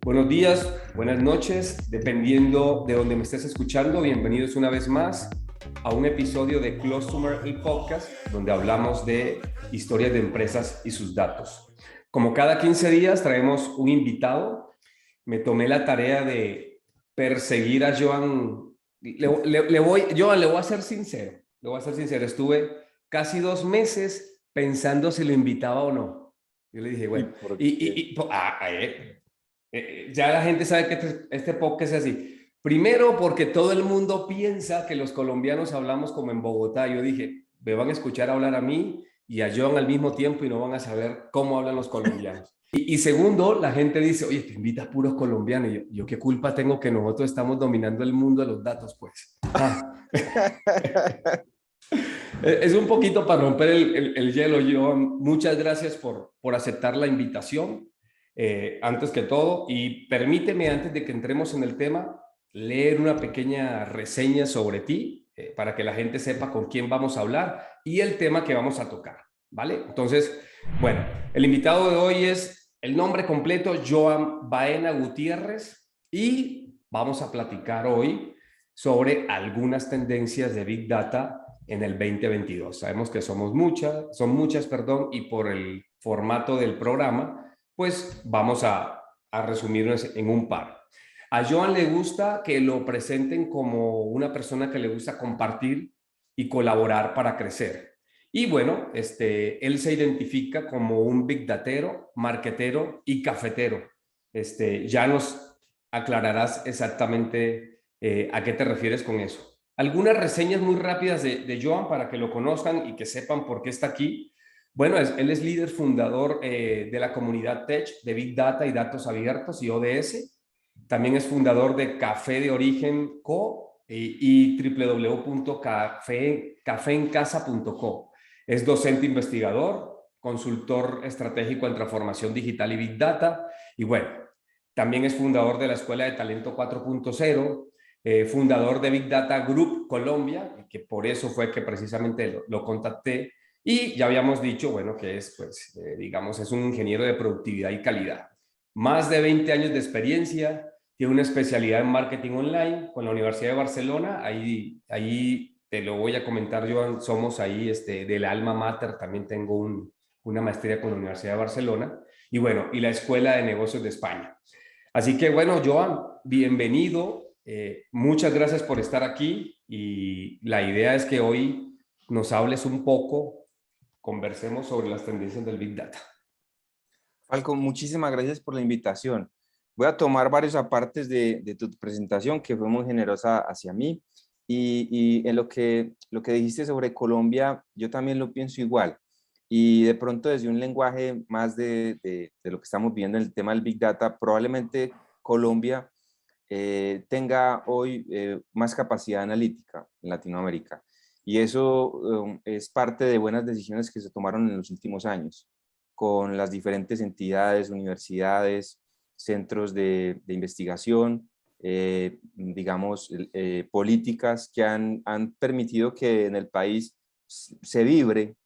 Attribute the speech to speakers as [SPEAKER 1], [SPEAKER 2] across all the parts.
[SPEAKER 1] Buenos días, buenas noches, dependiendo de donde me estés escuchando. Bienvenidos una vez más a un episodio de Customer el Podcast, donde hablamos de historias de empresas y sus datos. Como cada 15 días traemos un invitado. Me tomé la tarea de perseguir a Joan. Joan, le voy a ser sincero. Le voy a ser sincero. Estuve casi 2 meses pensando si lo invitaba o no. Yo le dije,
[SPEAKER 2] ¿Y
[SPEAKER 1] bueno,
[SPEAKER 2] por
[SPEAKER 1] y,
[SPEAKER 2] qué?
[SPEAKER 1] y, y ya la gente sabe que este podcast es así. Primero, porque todo el mundo piensa que los colombianos hablamos como en Bogotá. Yo dije, me van a escuchar hablar a mí y a John al mismo tiempo y no van a saber cómo hablan los colombianos. Y segundo, la gente dice, oye, te invitas puros colombianos. Y yo, ¿qué culpa tengo que nosotros estamos dominando el mundo de los datos, pues? Es un poquito para romper el hielo, John. Muchas gracias por aceptar la invitación, antes que todo. Y permíteme, antes de que entremos en el tema, leer una pequeña reseña sobre ti, para que la gente sepa con quién vamos a hablar y el tema que vamos a tocar, ¿vale? Entonces, bueno, el invitado de hoy es el nombre completo, Joan Baena Gutiérrez, y vamos a platicar hoy sobre algunas tendencias de Big Data en el 2022. Sabemos que son muchas, perdón, y por el formato del programa, pues vamos a resumirnos en un par. A Joan le gusta que lo presenten como una persona que le gusta compartir y colaborar para crecer. Y bueno, él se identifica como un big datero, marquetero y cafetero. Ya nos aclararás exactamente a qué te refieres con eso. Algunas reseñas muy rápidas de Joan para que lo conozcan y que sepan por qué está aquí. Bueno, él es líder fundador de la comunidad Tech de Big Data y Datos Abiertos y ODS. También es fundador de Café de Origen Co. y www.cafeencasa.co. Es docente investigador, consultor estratégico en transformación digital y Big Data. Y bueno, también es fundador de la Escuela de Talento 4.0, fundador de Big Data Group Colombia, que por eso fue que precisamente lo contacté. Y ya habíamos dicho, bueno, que es, pues, digamos, es un ingeniero de productividad y calidad. Más de 20 años de experiencia, tiene una especialidad en marketing online con la Universidad de Barcelona. Ahí te lo voy a comentar, Joan, somos ahí del alma mater, también tengo una maestría con la Universidad de Barcelona. Y bueno, y la Escuela de Negocios de España. Así que bueno, Joan, bienvenido. Muchas gracias por estar aquí y la idea es que hoy nos hables un poco, conversemos sobre las tendencias del Big Data.
[SPEAKER 2] Falco, muchísimas gracias por la invitación. Voy a tomar varios apartes de tu presentación, que fue muy generosa hacia mí. Y en lo que dijiste sobre Colombia, yo también lo pienso igual. Y de pronto desde un lenguaje más de lo que estamos viendo en el tema del Big Data, probablemente Colombia tenga hoy más capacidad analítica en Latinoamérica. Y eso es parte de buenas decisiones que se tomaron en los últimos años con las diferentes entidades, universidades, centros de investigación, digamos, políticas que han permitido que en el país se vibre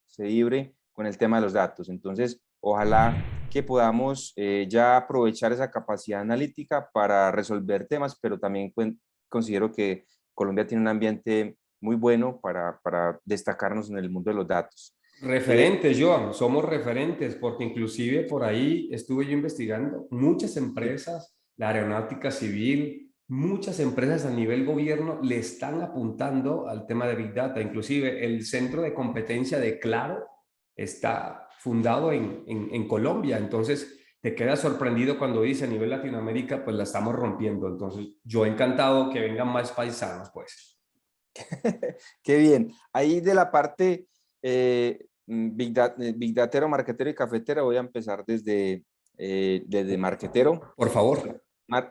[SPEAKER 2] con el tema de los datos. Entonces, ojalá que podamos ya aprovechar esa capacidad analítica para resolver temas, pero también considero que Colombia tiene un ambiente muy bueno para destacarnos en el mundo de los datos.
[SPEAKER 1] Referentes, Joan, somos referentes, porque inclusive por ahí estuve yo investigando muchas
[SPEAKER 2] Sí.
[SPEAKER 1] empresas, la aeronáutica civil, muchas empresas a nivel gobierno le están apuntando al tema de Big Data. Inclusive el centro de competencia de Claro está fundado en Colombia. Entonces te quedas sorprendido cuando dice a nivel Latinoamérica, pues la estamos rompiendo. Entonces yo encantado que vengan más paisanos, pues.
[SPEAKER 2] Qué bien. Ahí de la parte Big Datero, marquetero y cafetero, voy a empezar desde marquetero.
[SPEAKER 1] Por favor.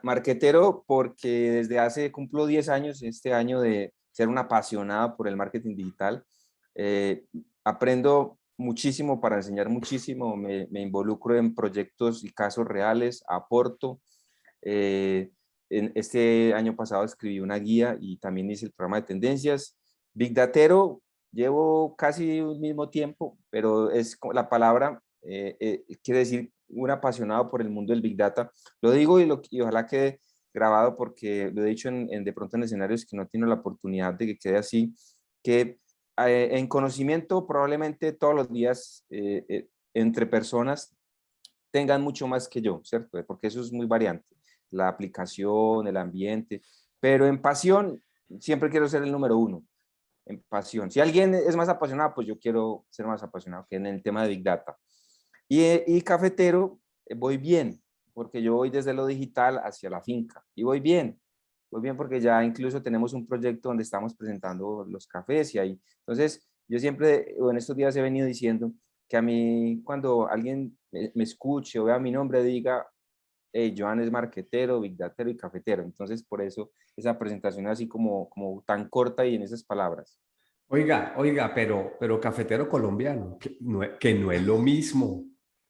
[SPEAKER 2] Marquetero porque desde cumplo 10 años este año de ser un apasionado por el marketing digital. Aprendo muchísimo para enseñar muchísimo, me involucro en proyectos y casos reales, aporto. Este año pasado escribí una guía y también hice el programa de tendencias. Big Datero, llevo casi un mismo tiempo, pero es la palabra quiere decir un apasionado por el mundo del Big Data. Lo digo y ojalá quede grabado porque lo he dicho de pronto en escenarios que no tiene la oportunidad de que quede así, que en conocimiento probablemente todos los días entre personas tengan mucho más que yo, ¿cierto? Porque eso es muy variante, la aplicación, el ambiente, pero en pasión siempre quiero ser el número uno, en pasión. Si alguien es más apasionado, pues yo quiero ser más apasionado que en el tema de Big Data. Y cafetero, voy bien, porque yo voy desde lo digital hacia la finca, y voy bien porque ya incluso tenemos un proyecto donde estamos presentando los cafés y ahí. Entonces, yo siempre, o en estos días he venido diciendo que a mí, cuando alguien me escuche o vea mi nombre, diga, hey, Joan es marquetero, big datero y cafetero. Entonces, por eso esa presentación así como tan corta y en esas palabras.
[SPEAKER 1] Oiga, oiga, pero cafetero colombiano, que no es lo mismo.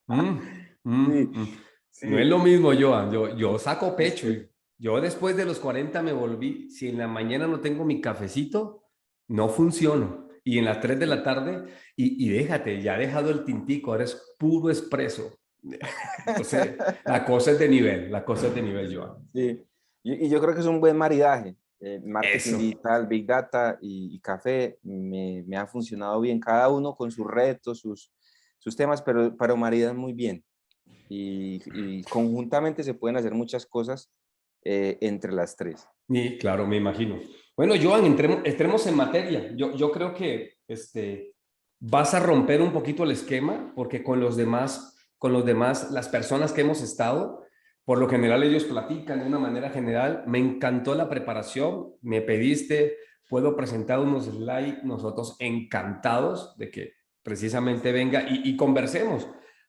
[SPEAKER 1] Mm,
[SPEAKER 2] Sí,
[SPEAKER 1] mm. No es
[SPEAKER 2] sí,
[SPEAKER 1] lo mismo, Joan. Yo saco pecho.
[SPEAKER 2] sí.
[SPEAKER 1] Yo después de los 40 me volví, si en la mañana no tengo mi cafecito, no funciono. Y en las 3 de la tarde, y déjate, ya he dejado el tintico, ahora es puro espresso. Entonces, la cosa es de nivel, la cosa es de nivel, Joan.
[SPEAKER 2] Sí, y yo creo que es un buen maridaje. Marketing
[SPEAKER 1] Eso.
[SPEAKER 2] digital, Big Data y café me ha funcionado bien, cada uno con sus retos, sus temas, pero maridan muy bien. Y conjuntamente se pueden hacer muchas cosas entre las tres.
[SPEAKER 1] Y claro, me imagino. Bueno, Joan, entremos en materia. Yo creo que vas a romper un poquito el esquema porque con los demás, las personas que hemos estado, por lo general ellos platican de una manera general. Me encantó la preparación, me pediste, puedo presentar unos slides, nosotros encantados de que precisamente venga y conversemos.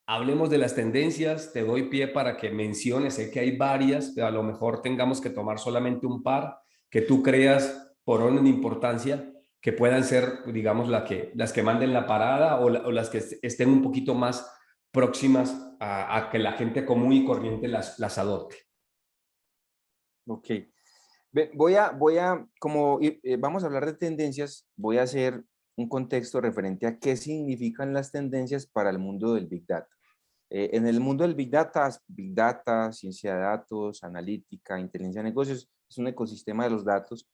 [SPEAKER 1] Hablemos de las tendencias, te doy pie para que menciones, sé que hay varias, pero a lo mejor tengamos que tomar solamente un par que tú creas por orden de importancia que puedan ser, digamos, las que manden la parada o las que estén un poquito más próximas a que la gente común y corriente las adopte.
[SPEAKER 2] Ok. Como vamos a hablar de tendencias, voy a hacer un contexto referente a qué significan las tendencias para el mundo del Big Data. En el mundo del Big Data, ciencia de datos, analítica, inteligencia de negocios, es un ecosistema de los datos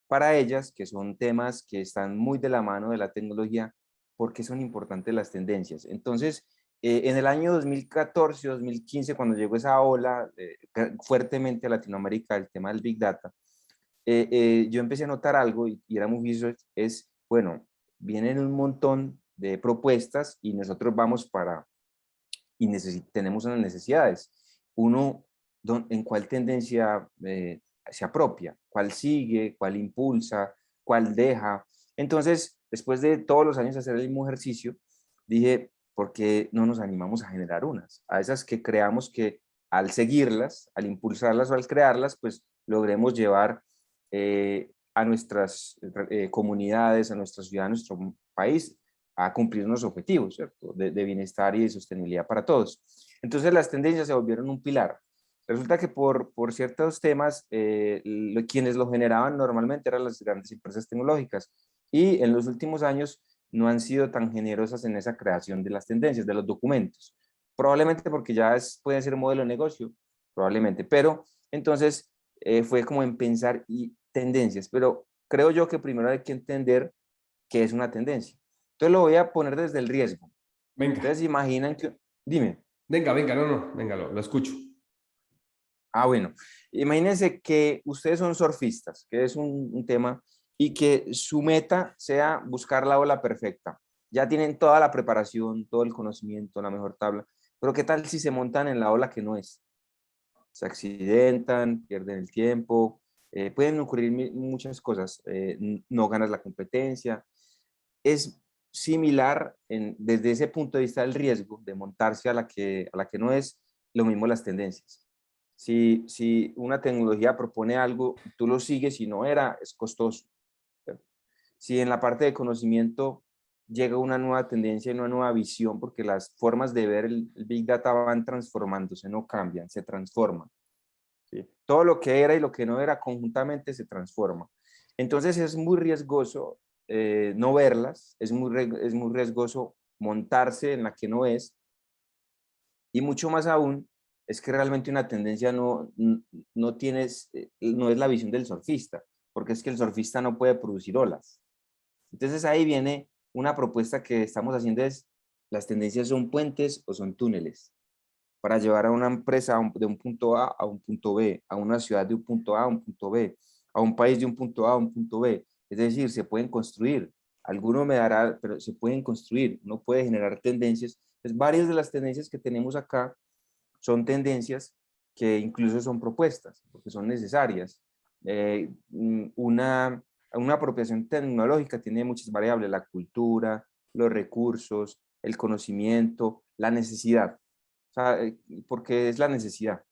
[SPEAKER 2] para ellas, que son temas que están muy de la mano de la tecnología, porque son importantes las tendencias. Entonces, en el año 2014, 2015, cuando llegó esa ola fuertemente a Latinoamérica, el tema del Big Data, yo empecé a notar algo y era muy visual, bueno, vienen un montón de propuestas y nosotros vamos y tenemos unas necesidades. Uno, ¿en cuál tendencia se apropia? ¿Cuál sigue? ¿Cuál impulsa? ¿Cuál deja? Entonces, después de todos los años hacer el mismo ejercicio, dije, ¿por qué no nos animamos a generar unas? A esas que creamos que al seguirlas, al impulsarlas o al crearlas, pues logremos llevar a nuestras comunidades, a nuestra ciudad, a nuestro país, a cumplir unos objetivos, ¿cierto? De bienestar y de sostenibilidad para todos. Entonces las tendencias se volvieron un pilar. Resulta que por ciertos temas, quienes lo generaban normalmente eran las grandes empresas tecnológicas y en los últimos años no han sido tan generosas en esa creación de las tendencias, de los documentos. Probablemente porque ya puede ser un modelo de negocio, probablemente, pero entonces fue como en pensar y tendencias, pero creo yo que primero hay que entender qué es una tendencia. Entonces lo voy a poner desde el riesgo.
[SPEAKER 1] Venga,
[SPEAKER 2] Ustedes imaginan que, dime,
[SPEAKER 1] venga, no, venga, lo escucho.
[SPEAKER 2] bueno, imagínense que ustedes son surfistas, que es un tema, y que su meta sea buscar la ola perfecta. Ya tienen toda la preparación, todo el conocimiento, la mejor tabla, pero ¿qué tal si se montan en la ola que no es? Se accidentan, pierden el tiempo, pueden ocurrir muchas cosas, no ganas la competencia. Es similar desde ese punto de vista del riesgo de montarse a la que no es, lo mismo las tendencias. Si una tecnología propone algo, tú lo sigues y no era, es costoso. ¿Cierto? Si en la parte de conocimiento llega una nueva tendencia y una nueva visión, porque las formas de ver el Big Data van transformándose, no cambian, se transforman. ¿Sí? Todo lo que era y lo que no era conjuntamente se transforma. Entonces es muy riesgoso no verlas, es muy riesgoso montarse en la que no es, Y mucho más aún es que realmente una tendencia no tienes, no es la visión del surfista, porque es que el surfista no puede producir olas. Entonces ahí viene una propuesta que estamos haciendo es, las tendencias son puentes o son túneles para llevar a una empresa de un punto A a un punto B, a una ciudad de un punto A a un punto B, a un país de un punto A a un punto B. Es decir, se pueden construir. Alguno me dará, pero se pueden construir. Uno puede generar tendencias. Pues varias de las tendencias que tenemos acá son tendencias que incluso son propuestas, porque son necesarias. Una apropiación tecnológica tiene muchas variables, la cultura, los recursos, el conocimiento, la necesidad. O sea, porque es la necesidad.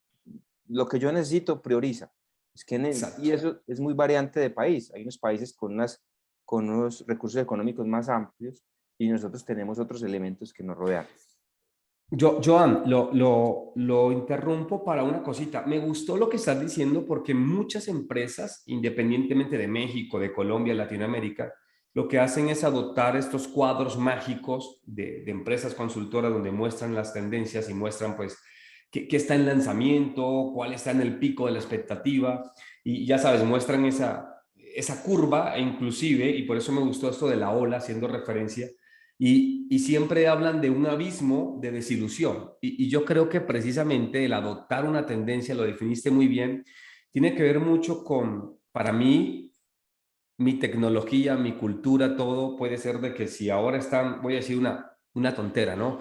[SPEAKER 2] Lo que yo necesito prioriza.
[SPEAKER 1] Exacto.
[SPEAKER 2] Y eso es muy variante de país. Hay unos países con unos recursos económicos más amplios y nosotros tenemos otros elementos que nos rodean.
[SPEAKER 1] Joan, lo interrumpo para una cosita. Me gustó lo que estás diciendo porque muchas empresas, independientemente de México, de Colombia, Latinoamérica, lo que hacen es adoptar estos cuadros mágicos de empresas consultoras donde muestran las tendencias y muestran pues qué está en lanzamiento, cuál está en el pico de la expectativa y ya sabes, muestran esa curva e inclusive, y por eso me gustó esto de la ola, haciendo referencia y siempre hablan de un abismo de desilusión. Y yo creo que precisamente el adoptar una tendencia, lo definiste muy bien, tiene que ver mucho con, para mí, mi tecnología, mi cultura, todo puede ser de que si ahora están, voy a decir una tontera, ¿no?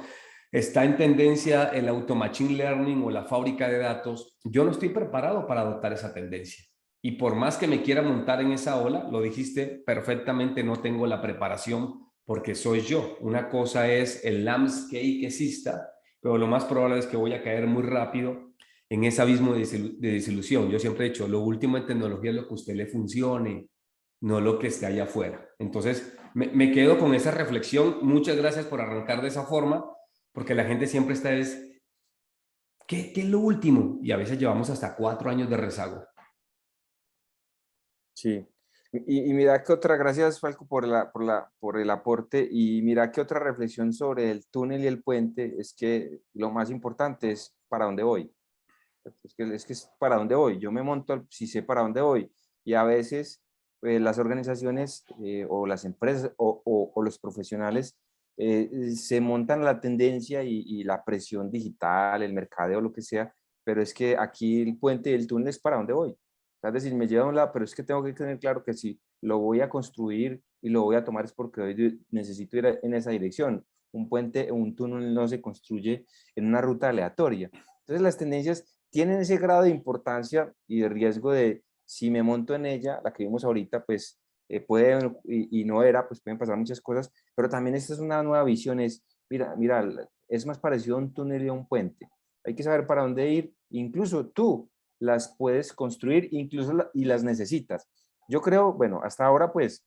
[SPEAKER 1] Está en tendencia el automachine learning o la fábrica de datos, yo no estoy preparado para adoptar esa tendencia. Y por más que me quiera montar en esa ola, lo dijiste perfectamente, no tengo la preparación porque soy yo. Una cosa es el landscape que exista, pero lo más probable es que voy a caer muy rápido en ese abismo de desilusión. Yo siempre he dicho, lo último en tecnología es lo que a usted le funcione, no lo que esté allá afuera. Entonces, me quedo con esa reflexión. Muchas gracias por arrancar de esa forma, porque la gente siempre está es, ¿qué es lo último? Y a veces llevamos hasta 4 años de rezago.
[SPEAKER 2] Sí. Y mira que otra, gracias Falco por el aporte y mira que otra reflexión sobre el túnel y el puente es que lo más importante es para dónde voy. Es que es para dónde voy. Yo me monto si sé para dónde voy y a veces las organizaciones o las empresas o los profesionales se montan la tendencia y la presión digital, el mercadeo, lo que sea, pero es que aquí el puente y el túnel es para dónde voy. Es decir, me lleva a un lado, pero es que tengo que tener claro que si lo voy a construir y lo voy a tomar es porque hoy necesito ir en esa dirección. Un puente o un túnel no se construye en una ruta aleatoria. Entonces las tendencias tienen ese grado de importancia y de riesgo de si me monto en ella, la que vimos ahorita, pues puede y no era, pues pueden pasar muchas cosas, pero también esta es una nueva visión, es, mira, es más parecido a un túnel y a un puente. Hay que saber para dónde ir, incluso tú las puedes construir, incluso y las necesitas. Yo creo, bueno, hasta ahora pues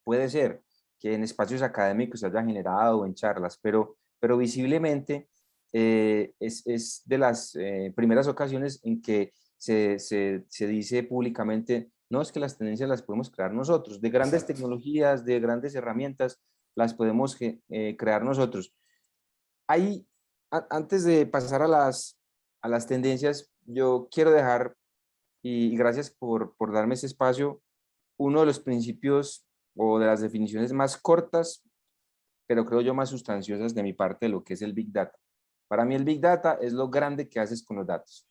[SPEAKER 2] puede ser que en espacios académicos se haya generado o en charlas, pero visiblemente es de las primeras ocasiones en que se dice públicamente, no es que las tendencias las podemos crear nosotros, de grandes
[SPEAKER 1] Exacto.
[SPEAKER 2] tecnologías, de grandes herramientas, las podemos crear nosotros. Ahí, antes de pasar a las tendencias, yo quiero dejar, y gracias por darme ese espacio, uno de los principios o de las definiciones más cortas, pero creo yo más sustanciosas de mi parte de lo que es el Big Data. Para mí el Big Data es lo grande que haces con los datos.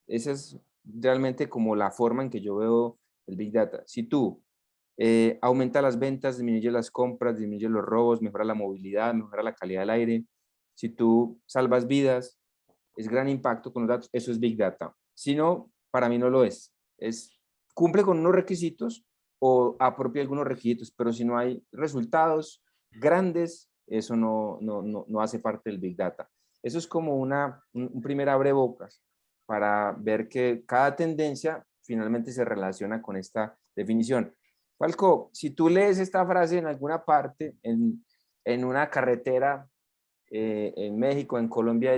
[SPEAKER 2] Esa es realmente como la forma en que yo veo el Big Data. Si tú aumenta las ventas, disminuye las compras, disminuye los robos, mejora la movilidad, mejora la calidad del aire, si tú salvas vidas, es gran impacto con los datos, eso es Big Data. Si no, para mí no lo es. Cumple con unos requisitos o apropia algunos requisitos, pero si no hay resultados grandes, eso no hace parte del Big Data. Eso es como un primer abrebocas para ver que cada tendencia finalmente se relaciona con esta definición. Falco, si tú lees esta frase en alguna parte, en una carretera en México, en Colombia,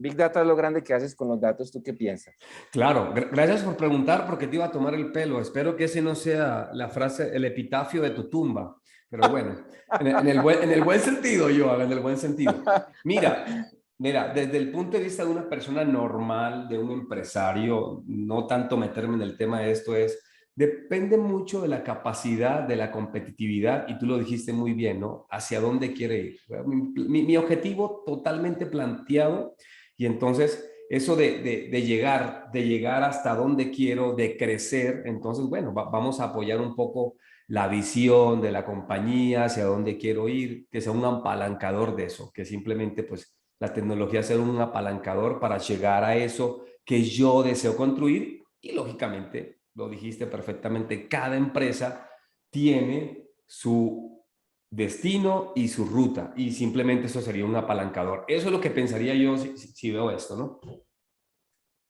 [SPEAKER 2] Big Data es lo grande que haces con los datos, ¿tú qué piensas?
[SPEAKER 1] Claro, gracias por preguntar porque te iba a tomar el pelo. Espero que ese no sea la frase, el epitafio de tu tumba. Pero bueno, en el buen sentido, Joan, en el buen sentido. Mira, Mira, desde el punto de vista de una persona normal, de un empresario, no tanto meterme en el tema de esto es, depende mucho de la capacidad, de la competitividad, y tú lo dijiste muy bien, ¿no? Hacia dónde quiere ir. Mi objetivo totalmente planteado, y entonces eso de llegar hasta donde quiero, de crecer, entonces, bueno, vamos a apoyar un poco la visión de la compañía, hacia dónde quiero ir, que sea un apalancador de eso, que simplemente pues la tecnología ser un apalancador para llegar a eso que yo deseo construir y lógicamente, lo dijiste perfectamente, cada empresa tiene su destino y su ruta y simplemente eso sería un apalancador. Eso es lo que pensaría yo si veo esto, ¿no?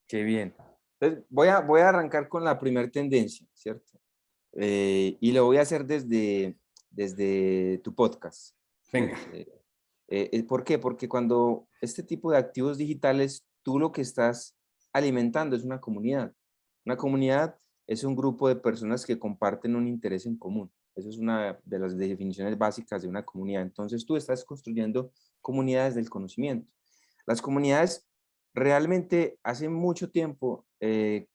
[SPEAKER 2] Qué bien. Entonces, voy a arrancar con la primera tendencia, ¿cierto? Y lo voy a hacer desde tu podcast. ¿Sí?
[SPEAKER 1] Venga,
[SPEAKER 2] ¿Por qué? Porque cuando este tipo de activos digitales, tú lo que estás alimentando es una comunidad. Una comunidad es un grupo de personas que comparten un interés en común. Esa es una de las definiciones básicas de una comunidad. Entonces tú estás construyendo comunidades del conocimiento. Las comunidades realmente hace mucho tiempo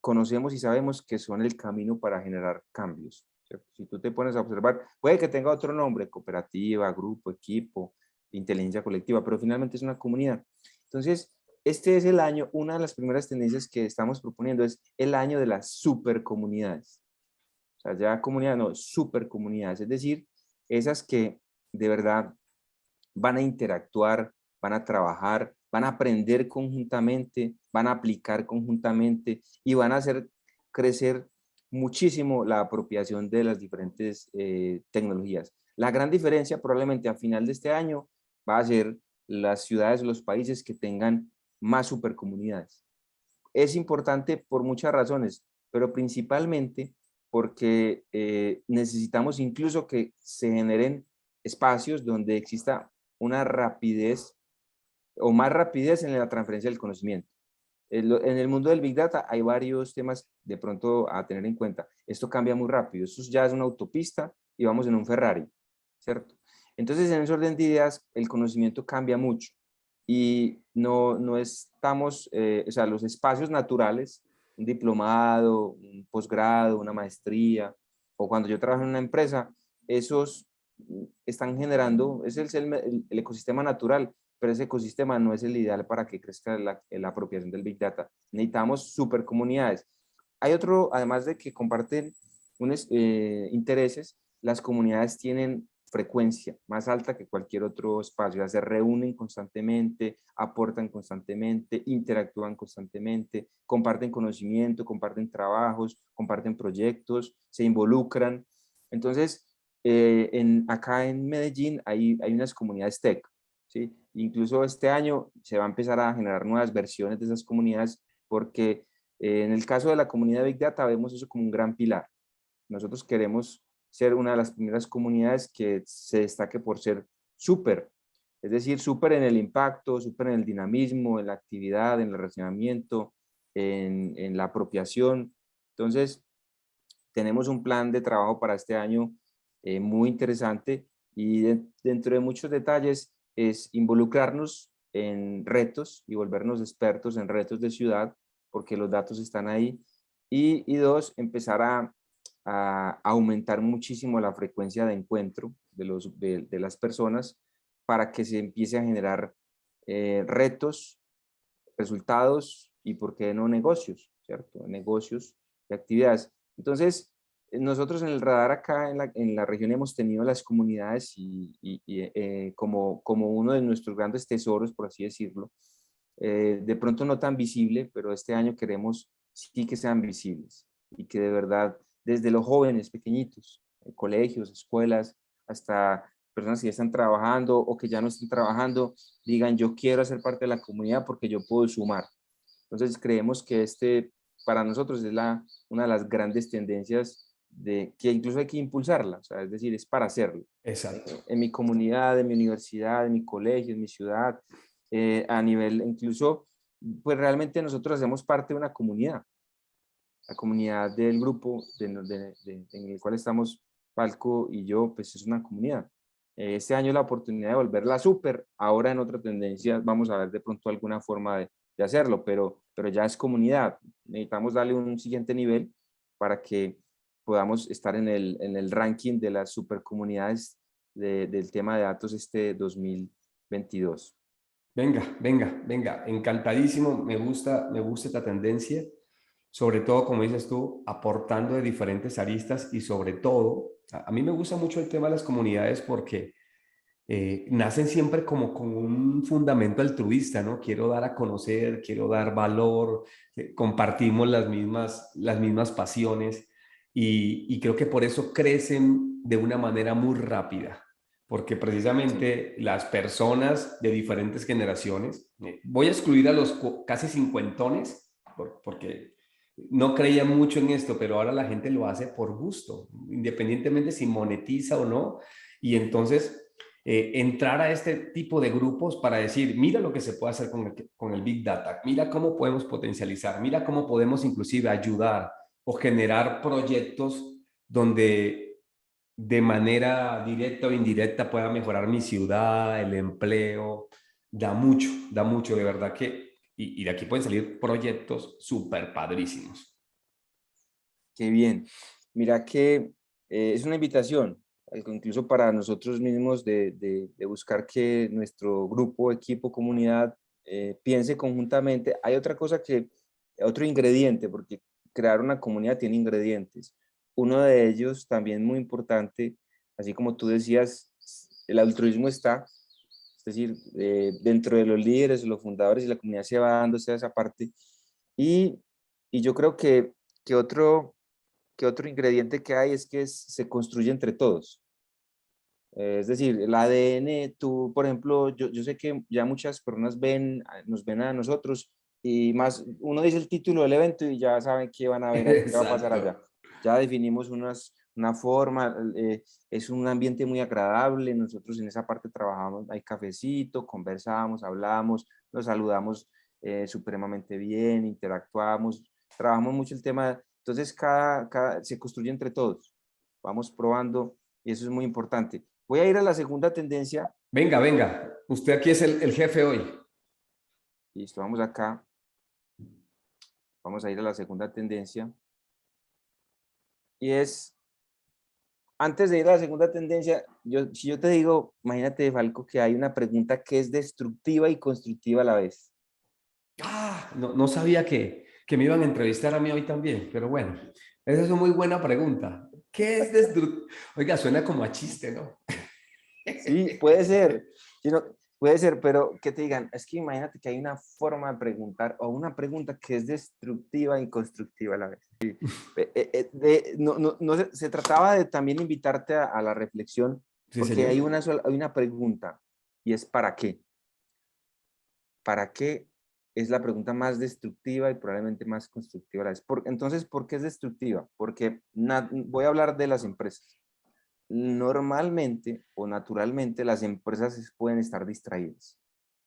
[SPEAKER 2] conocemos y sabemos que son el camino para generar cambios, ¿cierto? Si tú te pones a observar, puede que tenga otro nombre, cooperativa, grupo, equipo, inteligencia colectiva, pero finalmente es una comunidad. Entonces, este es el año, una de las primeras tendencias que estamos proponiendo es el año de las supercomunidades. O sea, ya comunidad, no, supercomunidades, es decir, esas que de verdad van a interactuar, van a trabajar, van a aprender conjuntamente, van a aplicar conjuntamente y van a hacer crecer muchísimo la apropiación de las diferentes tecnologías. La gran diferencia probablemente a final de este año va a ser las ciudades o los países que tengan más supercomunidades. Es importante por muchas razones, pero principalmente porque necesitamos incluso que se generen espacios donde exista una rapidez o más rapidez en la transferencia del conocimiento. En el mundo del Big Data hay varios temas de pronto a tener en cuenta. Esto cambia muy rápido. Esto ya es una autopista y vamos en un Ferrari, ¿cierto? Entonces, en ese orden de ideas, el conocimiento cambia mucho y no estamos, o sea, los espacios naturales, un diplomado, un posgrado, una maestría, o cuando yo trabajo en una empresa, esos están generando, ese es el ecosistema natural, pero ese ecosistema no es el ideal para que crezca la apropiación del Big Data. Necesitamos supercomunidades. Hay otro, además de que comparten unos intereses, las comunidades tienen frecuencia más alta que cualquier otro espacio. Ya se reúnen constantemente, aportan constantemente, interactúan constantemente, comparten conocimiento, comparten trabajos, comparten proyectos, se involucran. Entonces, acá en Medellín hay unas comunidades tech, ¿sí? Incluso este año se va a empezar a generar nuevas versiones de esas comunidades porque en el caso de la comunidad de Big Data vemos eso como un gran pilar. Nosotros queremos ser una de las primeras comunidades que se destaque por ser súper, es decir, súper en el impacto, súper en el dinamismo, en la actividad, en el relacionamiento, en la apropiación. Entonces, tenemos un plan de trabajo para este año muy interesante y dentro de muchos detalles es involucrarnos en retos y volvernos expertos en retos de ciudad, porque los datos están ahí. Y dos, empezar a aumentar muchísimo la frecuencia de encuentro de las personas para que se empiece a generar retos, resultados y, ¿por qué no, negocios? ¿Cierto? Negocios y actividades. Entonces, nosotros en el radar acá en la región hemos tenido las comunidades como uno de nuestros grandes tesoros, por así decirlo. De pronto no tan visible, pero este año queremos sí que sean visibles y que de verdad, desde los jóvenes pequeñitos, colegios, escuelas, hasta personas que ya están trabajando o que ya no están trabajando, digan yo quiero hacer parte de la comunidad porque yo puedo sumar. Entonces creemos que para nosotros es una de las grandes tendencias que incluso hay que impulsarla, o sea, es decir, es para hacerlo.
[SPEAKER 1] exacto.
[SPEAKER 2] En mi comunidad, en mi universidad, en mi colegio, en mi ciudad, a nivel incluso, pues realmente nosotros hacemos parte de una comunidad. La comunidad del grupo en el cual estamos Falco y yo, pues es una comunidad. Este año la oportunidad de volverla súper, ahora en otra tendencia vamos a ver de pronto alguna forma de hacerlo, pero ya es comunidad. Necesitamos darle un siguiente nivel para que podamos estar en el ranking de las supercomunidades del tema de datos este 2022.
[SPEAKER 1] Venga, venga, venga, encantadísimo, me gusta esta tendencia, sobre todo, como dices tú, aportando de diferentes aristas y sobre todo, a mí me gusta mucho el tema de las comunidades porque nacen siempre como con un fundamento altruista, ¿no? Quiero dar a conocer, quiero dar valor, compartimos las mismas pasiones y creo que por eso crecen de una manera muy rápida, porque
[SPEAKER 2] Sí,
[SPEAKER 1] precisamente las personas de diferentes generaciones, voy a excluir a los casi cincuentones, porque no creía mucho en esto, pero ahora la gente lo hace por gusto, independientemente si monetiza o no, y entonces entrar a este tipo de grupos para decir, mira lo que se puede hacer con el Big Data, mira cómo podemos potencializar, mira cómo podemos inclusive ayudar o generar proyectos donde de manera directa o indirecta pueda mejorar mi ciudad, el empleo, da mucho, de verdad que, y de aquí pueden salir proyectos súper padrísimos.
[SPEAKER 2] qué bien. Mira que es una invitación, incluso para nosotros mismos, de buscar que nuestro grupo, equipo, comunidad piense conjuntamente. Hay otra cosa otro ingrediente, porque crear una comunidad tiene ingredientes. Uno de ellos también muy importante, así como tú decías, el altruismo está, es decir, dentro de los líderes, los fundadores y la comunidad se va dándose a esa parte. Y, y yo creo que otro ingrediente que hay es que se construye entre todos. Es decir, el ADN, tú, por ejemplo, yo sé que ya muchas personas nos ven a nosotros y más, uno dice el título del evento y ya saben qué van a ver, qué va a pasar allá.
[SPEAKER 1] Exacto.
[SPEAKER 2] Ya definimos una forma, es un ambiente muy agradable, nosotros en esa parte trabajamos, hay cafecito, conversamos, hablamos, nos saludamos supremamente bien, interactuamos, trabajamos mucho el tema, entonces se construye entre todos, vamos probando y eso es muy importante. Voy a ir a la segunda tendencia.
[SPEAKER 1] Venga, venga, usted aquí es el jefe hoy.
[SPEAKER 2] Listo, vamos acá. Vamos a ir a la segunda tendencia. Y es, antes de ir a la segunda tendencia, si yo te digo, imagínate, Falco, que hay una pregunta que es destructiva y constructiva a la vez.
[SPEAKER 1] Ah, no, no sabía que me iban a entrevistar a mí hoy también, pero bueno, esa es una muy buena pregunta. ¿Qué es destructivo? Oiga, suena como a chiste, ¿no?
[SPEAKER 2] Sí, puede ser. Puede ser, pero que te digan, es que imagínate que hay una forma de preguntar o una pregunta que es destructiva y constructiva a la vez. No se trataba de también invitarte a la reflexión,
[SPEAKER 1] Sí,
[SPEAKER 2] porque
[SPEAKER 1] señor.
[SPEAKER 2] hay una pregunta y es ¿para qué? ¿Para qué? Es la pregunta más destructiva y probablemente más constructiva a la vez. Entonces, ¿por qué es destructiva? Porque voy a hablar de las empresas. Normalmente o naturalmente las empresas pueden estar distraídas.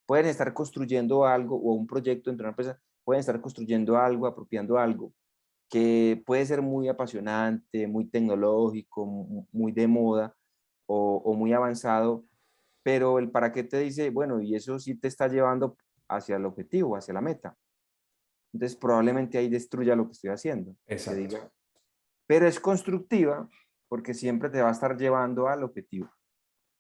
[SPEAKER 2] Pueden estar construyendo algo o un proyecto dentro de una empresa, pueden estar construyendo algo, apropiando algo que puede ser muy apasionante, muy tecnológico, muy de moda o muy avanzado, pero el para qué te dice, bueno, y eso sí te está llevando hacia el objetivo, hacia la meta. Entonces probablemente ahí destruya lo que estoy haciendo. Te
[SPEAKER 1] Exacto.
[SPEAKER 2] diga, pero es constructiva porque siempre te va a estar llevando al objetivo.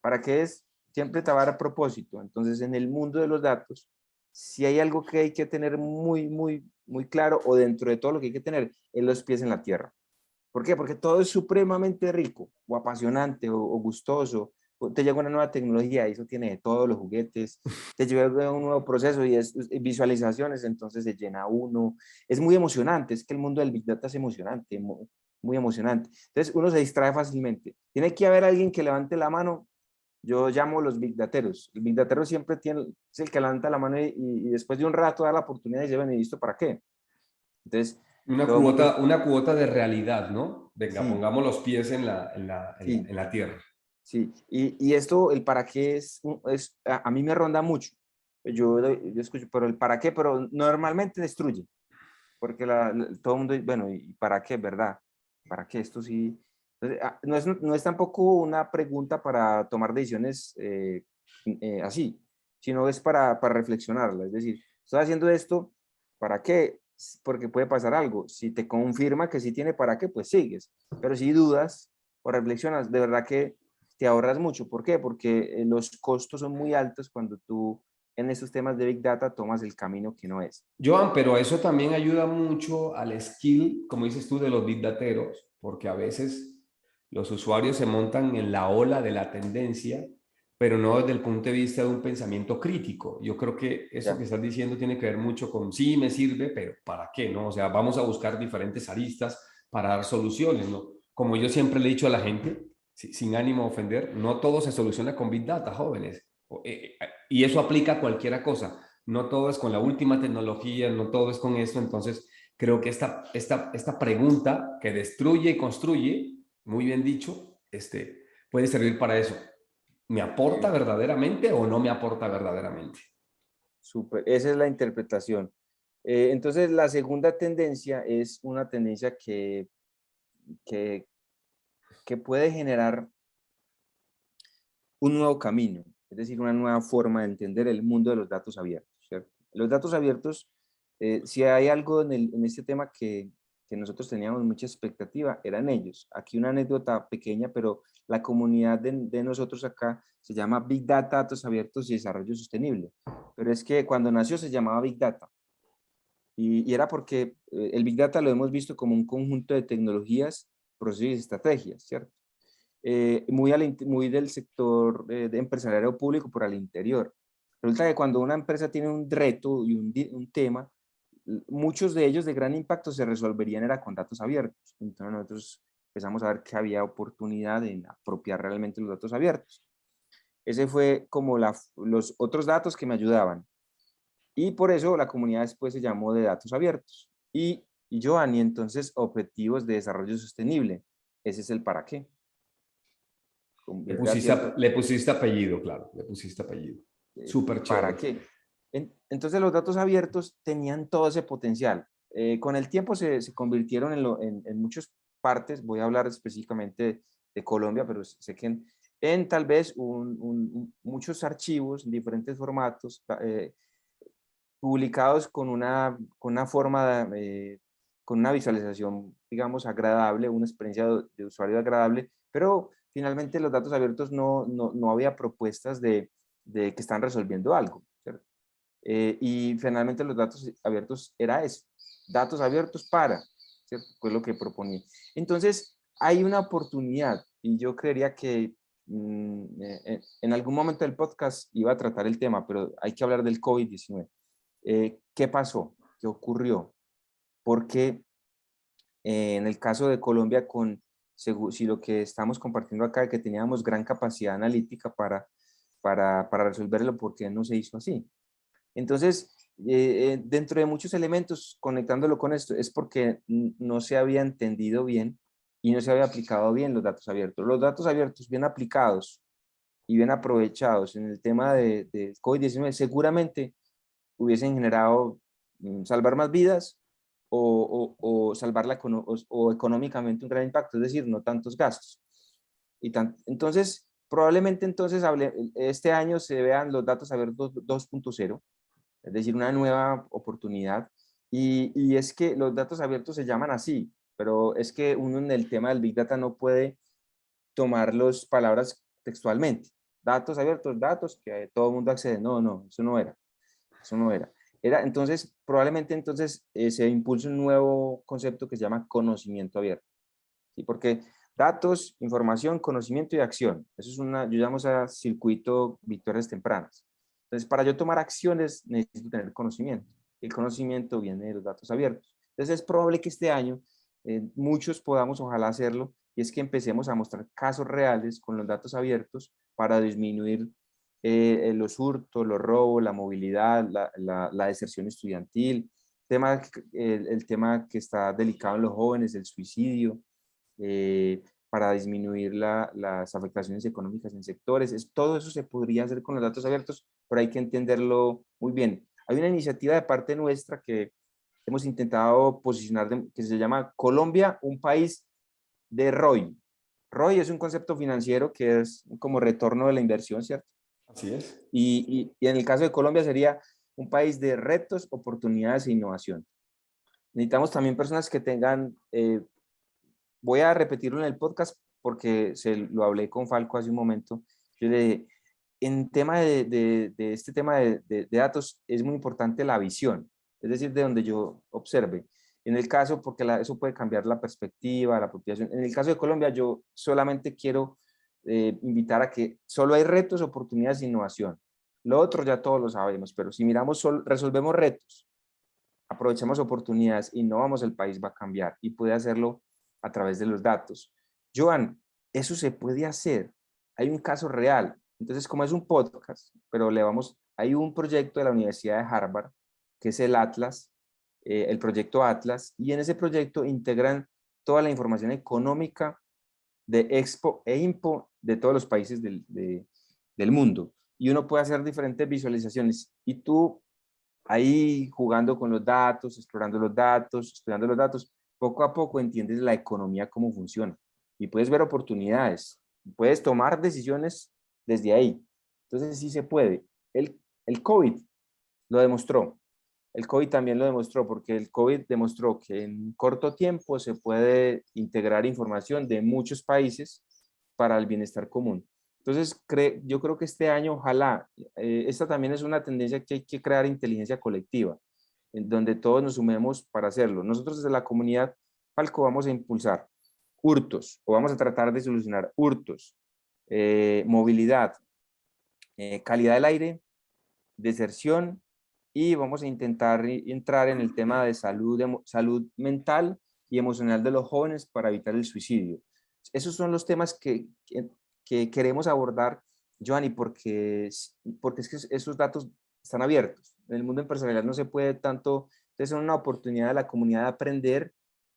[SPEAKER 2] ¿Para qué es? Siempre te va a dar propósito. Entonces, en el mundo de los datos, si hay algo que hay que tener muy claro o dentro de todo lo que hay que tener, es los pies en la tierra. ¿Por qué? Porque todo es supremamente rico o apasionante o gustoso. Te llega una nueva tecnología y eso tiene de todos los juguetes. Te llega un nuevo proceso y es visualizaciones, entonces se llena uno. Es muy emocionante. Es que el mundo del Big Data es emocionante, muy emocionante. Entonces uno se distrae fácilmente. Tiene que haber alguien que levante la mano. Yo llamo los Big Dateros. El Big Datero siempre es el que levanta la mano y después de un rato da la oportunidad y se ven y listo, ¿para qué? Entonces, todo el mundo,
[SPEAKER 1] Una cuota de realidad, ¿no? Venga,
[SPEAKER 2] sí,
[SPEAKER 1] pongamos los pies
[SPEAKER 2] sí.
[SPEAKER 1] en la tierra.
[SPEAKER 2] Sí, y esto, el para qué a mí me ronda mucho. Yo escucho, pero el para qué, pero normalmente destruye, porque todo el mundo, bueno, ¿y para qué, verdad? ¿Para qué? Esto sí. Entonces, no es tampoco una pregunta para tomar decisiones así, sino es para reflexionarla. Es decir, estoy haciendo esto, ¿para qué? Porque puede pasar algo. Si te confirma que sí tiene para qué, pues sigues. Pero si dudas o reflexionas, de verdad que te ahorras mucho. ¿Por qué? Porque los costos son muy altos cuando tú en estos temas de Big Data tomas el camino que no es.
[SPEAKER 1] Joan, pero eso también ayuda mucho al skill, como dices tú, de los big dateros, porque a veces los usuarios se montan en la ola de la tendencia, pero no desde el punto de vista de un pensamiento crítico. Yo creo que eso que
[SPEAKER 2] Ya.
[SPEAKER 1] estás diciendo tiene que ver mucho con sí, me sirve, pero ¿para qué? ¿No? O sea, vamos a buscar diferentes aristas para dar soluciones, ¿no? Como yo siempre le he dicho a la gente, sin ánimo de ofender, no todo se soluciona con big data, jóvenes. Y eso aplica a cualquier cosa. No todo es con la última tecnología, no todo es con esto. Entonces, creo que esta pregunta que destruye y construye, muy bien dicho, puede servir para eso. ¿Me aporta
[SPEAKER 2] Sí,
[SPEAKER 1] verdaderamente o no me aporta verdaderamente?
[SPEAKER 2] súper. Esa es la interpretación. Entonces, la segunda tendencia es una tendencia que, que puede generar un nuevo camino, es decir, una nueva forma de entender el mundo de los datos abiertos, ¿cierto? Los datos abiertos, si hay algo en este tema que nosotros teníamos mucha expectativa, eran ellos. Aquí una anécdota pequeña, pero la comunidad de nosotros acá se llama Big Data, Datos Abiertos y Desarrollo Sostenible. Pero es que cuando nació se llamaba Big Data. Y era porque el Big Data lo hemos visto como un conjunto de tecnologías, procesos y estrategias, ¿cierto? Muy del sector de empresarial público por al interior. Resulta que cuando una empresa tiene un reto y un tema, muchos de ellos de gran impacto se resolverían era con datos abiertos. Entonces nosotros empezamos a ver que había oportunidad en apropiar realmente los datos abiertos. Ese fue como los otros datos que me ayudaban. Y por eso la comunidad después se llamó de datos abiertos. Y Giovanni, entonces, objetivos de desarrollo sostenible. Ese es el para qué. Con
[SPEAKER 1] Le
[SPEAKER 2] Big Data,
[SPEAKER 1] pusiste,
[SPEAKER 2] ¿cierto?
[SPEAKER 1] le pusiste apellido, clalo, le pusiste apellido. Súper
[SPEAKER 2] ¿Para
[SPEAKER 1] chévere.
[SPEAKER 2] qué? Entonces los datos abiertos tenían todo ese potencial. Con el tiempo se convirtieron en muchas partes, voy a hablar específicamente de Colombia, pero sé que en tal vez muchos archivos en diferentes formatos, publicados con una forma, con una visualización, digamos, agradable, una experiencia de usuario agradable, pero finalmente los datos abiertos no había propuestas de que están resolviendo algo, ¿cierto? Y finalmente los datos abiertos era eso, datos abiertos para, ¿cierto? Pues lo que proponía. Entonces, hay una oportunidad y yo creería que en algún momento del podcast iba a tratar el tema, pero hay que hablar del COVID-19. ¿Qué pasó? ¿Qué ocurrió? Porque en el caso de Colombia, si lo que estamos compartiendo acá es que teníamos gran capacidad analítica para resolverlo, ¿por qué no se hizo así? Entonces, dentro de muchos elementos, conectándolo con esto, es porque no se había entendido bien y no se había aplicado bien los datos abiertos. Los datos abiertos bien aplicados y bien aprovechados en el tema de COVID-19 seguramente hubiesen generado salvar más vidas o salvarla o económicamente un gran impacto, es decir, no tantos gastos. Entonces, probablemente entonces este año se vean los datos abiertos 2.0, es decir, una nueva oportunidad. Y es que los datos abiertos se llaman así, pero es que uno en el tema del Big Data no puede tomar las palabras textualmente. Datos abiertos, datos que todo el mundo accede. No, no, eso no era. Eso no era. Entonces, probablemente entonces se impulsa un nuevo concepto que se llama conocimiento abierto. ¿Sí? Porque datos, información, conocimiento y acción. Eso es yo llamo a circuito victorias tempranas. Entonces, para yo tomar acciones necesito tener conocimiento. El conocimiento viene de los datos abiertos. Entonces, es probable que este año muchos podamos, ojalá hacerlo, y es que empecemos a mostrar casos reales con los datos abiertos para disminuir los hurtos, los robos, la movilidad, la deserción estudiantil, el tema que está delicado en los jóvenes, el suicidio, para disminuir las afectaciones económicas en sectores. Todo eso se podría hacer con los datos abiertos, pero hay que entenderlo muy bien. Hay una iniciativa de parte nuestra que hemos intentado posicionar, que se llama Colombia, un país de ROI. ROI es un concepto financiero que es como retorno de la inversión, ¿cierto?
[SPEAKER 1] Así es.
[SPEAKER 2] Y en el caso de Colombia sería un país de retos, oportunidades e innovación. Necesitamos también personas que tengan, voy a repetirlo en el podcast porque lo hablé con Falco hace un momento. Yo le dije, en tema de este tema de datos es muy importante la visión, es decir, de donde yo observe. En el caso, porque eso puede cambiar la perspectiva, la apropiación. En el caso de Colombia, yo solamente quiero invitar a que solo hay retos, oportunidades e innovación. Lo otro ya todos lo sabemos, pero si miramos, resolvemos retos, aprovechamos oportunidades, innovamos, el país va a cambiar y puede hacerlo a través de los datos. Joan, eso se puede hacer. Hay un caso real. Entonces, como es un podcast, pero hay un proyecto de la Universidad de Harvard, que es el Atlas, el proyecto Atlas, y en ese proyecto integran toda la información económica de Expo e Impo de todos los países del mundo. Y uno puede hacer diferentes visualizaciones. Y tú ahí jugando con los datos, explorando los datos, estudiando los datos, poco a poco entiendes la economía, cómo funciona. Y puedes ver oportunidades, puedes tomar decisiones desde ahí. Entonces sí se puede. El COVID lo demostró. El COVID también lo demostró porque el COVID demostró que en corto tiempo se puede integrar información de muchos países para el bienestar común. Entonces, yo creo que este año, ojalá, esta también es una tendencia que hay que crear inteligencia colectiva, en donde todos nos sumemos para hacerlo. Nosotros desde la comunidad Falco vamos a impulsar hurtos, o vamos a tratar de solucionar hurtos, movilidad, calidad del aire, deserción, y vamos a intentar entrar en el tema de salud mental y emocional de los jóvenes para evitar el suicidio. Esos son los temas que queremos abordar, Joanny, porque es que esos datos están abiertos. En el mundo empresarial no se puede tanto, entonces es una oportunidad de la comunidad de aprender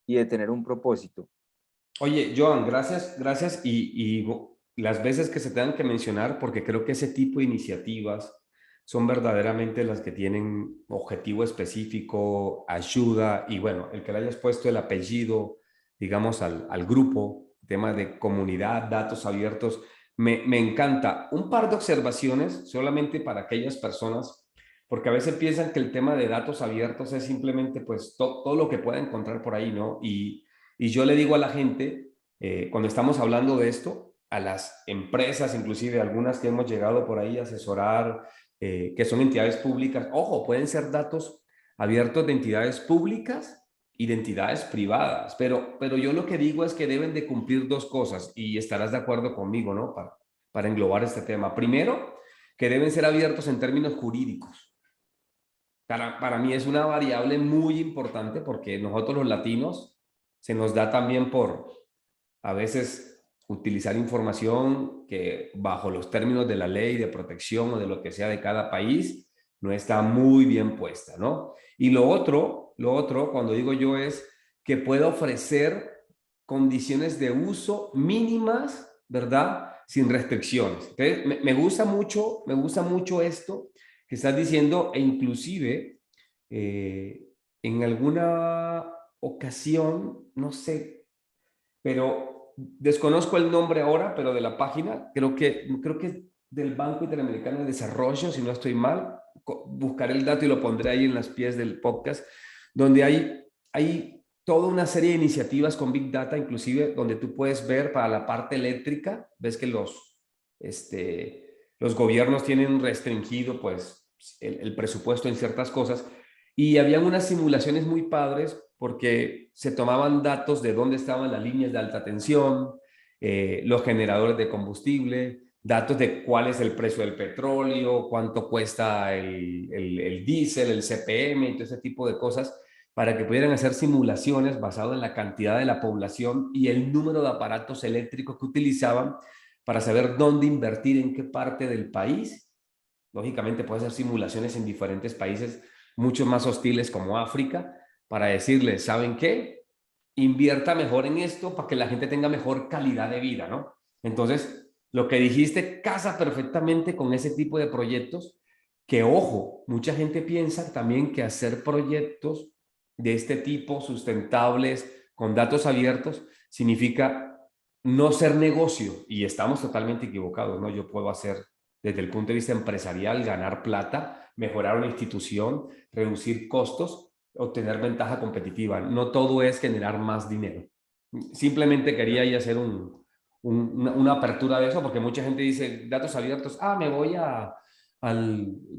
[SPEAKER 2] y de tener un propósito.
[SPEAKER 1] Oye, Joan, gracias, gracias. Las veces que se tengan que mencionar, porque creo que ese tipo de iniciativas son verdaderamente las que tienen objetivo específico, ayuda, y bueno, el que le hayas puesto el apellido, digamos, al grupo, tema de comunidad, datos abiertos, me encanta. Un par de observaciones solamente para aquellas personas, porque a veces piensan que el tema de datos abiertos es simplemente pues todo lo que pueda encontrar por ahí, ¿no? Y yo le digo a la gente, cuando estamos hablando de esto, a las empresas, inclusive algunas que hemos llegado por ahí a asesorar, que son entidades públicas, ojo, pueden ser datos abiertos de entidades públicas y de entidades privadas, pero yo lo que digo es que deben de cumplir dos cosas y estarás de acuerdo conmigo, ¿no? Para englobar este tema. Primero, que deben ser abiertos en términos jurídicos. Para mí es una variable muy importante porque nosotros los latinos se nos da también por a veces utilizar información que bajo los términos de la ley de protección o de lo que sea de cada país no está muy bien puesta, ¿no? Y lo otro, cuando digo yo es que pueda ofrecer condiciones de uso mínimas, ¿verdad? Sin restricciones. Entonces, me gusta mucho esto que estás diciendo e inclusive en alguna ocasión, no sé, pero desconozco el nombre ahora, pero de la página, creo que es del Banco Interamericano de Desarrollo, si no estoy mal, buscaré el dato y lo pondré ahí en las pies del podcast, donde hay toda una serie de iniciativas con Big Data, inclusive donde tú puedes ver para la parte eléctrica, ves que los gobiernos tienen restringido pues el presupuesto en ciertas cosas, y habían unas simulaciones muy padres porque se tomaban datos de dónde estaban las líneas de alta tensión, los generadores de combustible, datos de cuál es el precio del petróleo, cuánto cuesta el diésel, el CPM, y todo ese tipo de cosas, para que pudieran hacer simulaciones basadas en la cantidad de la población y el número de aparatos eléctricos que utilizaban para saber dónde invertir, en qué parte del país. Lógicamente puede hacer simulaciones en diferentes países mucho más hostiles como África, para decirles, ¿saben qué? Invierta mejor en esto para que la gente tenga mejor calidad de vida, ¿no? Entonces, lo que dijiste casa perfectamente con ese tipo de proyectos, que ojo, mucha gente piensa también que hacer proyectos de este tipo sustentables, con datos abiertos, significa no ser negocio, y estamos totalmente equivocados, ¿no? Yo puedo hacer, desde el punto de vista empresarial, ganar plata, mejorar una institución, reducir costos, obtener ventaja competitiva. No todo es generar más dinero. Simplemente quería ahí hacer una apertura de eso, porque mucha gente dice, datos abiertos, me voy al,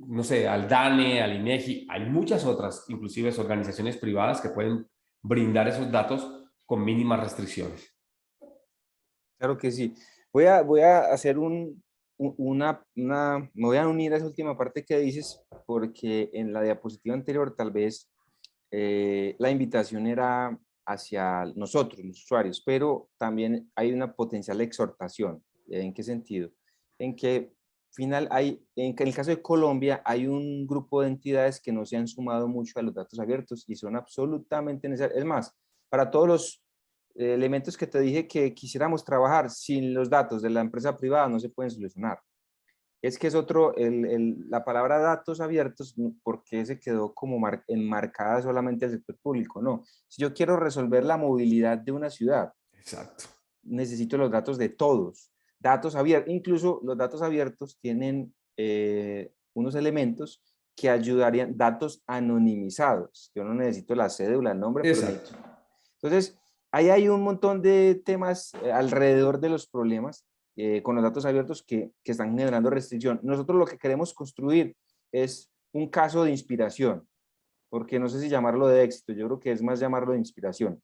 [SPEAKER 1] no sé, al DANE, al INEGI. Hay muchas otras, inclusive organizaciones privadas que pueden brindar esos datos con mínimas restricciones.
[SPEAKER 2] Claro que sí. Voy a hacer me voy a unir a esa última parte que dices, porque en la diapositiva anterior tal vez la invitación era hacia nosotros, los usuarios, pero también hay una potencial exhortación. ¿En qué sentido? En que en el caso de Colombia, hay un grupo de entidades que no se han sumado mucho a los datos abiertos y son absolutamente necesarios. Es más, para todos los elementos que te dije que quisiéramos trabajar sin los datos de la empresa privada no se pueden solucionar. Es que es otro, la palabra datos abiertos, ¿por qué se quedó como enmarcada solamente al sector público? No, si yo quiero resolver la movilidad de una ciudad,
[SPEAKER 1] Exacto.
[SPEAKER 2] necesito los datos de todos, datos abiertos, incluso los datos abiertos tienen unos elementos que ayudarían, datos anonimizados. Yo no necesito la cédula, el nombre, pero
[SPEAKER 1] Exacto.
[SPEAKER 2] necesito. Entonces, ahí hay un montón de temas alrededor de los problemas con los datos abiertos que están generando restricción. Nosotros lo que queremos construir es un caso de inspiración, porque no sé si llamarlo de éxito, yo creo que es más llamarlo de inspiración.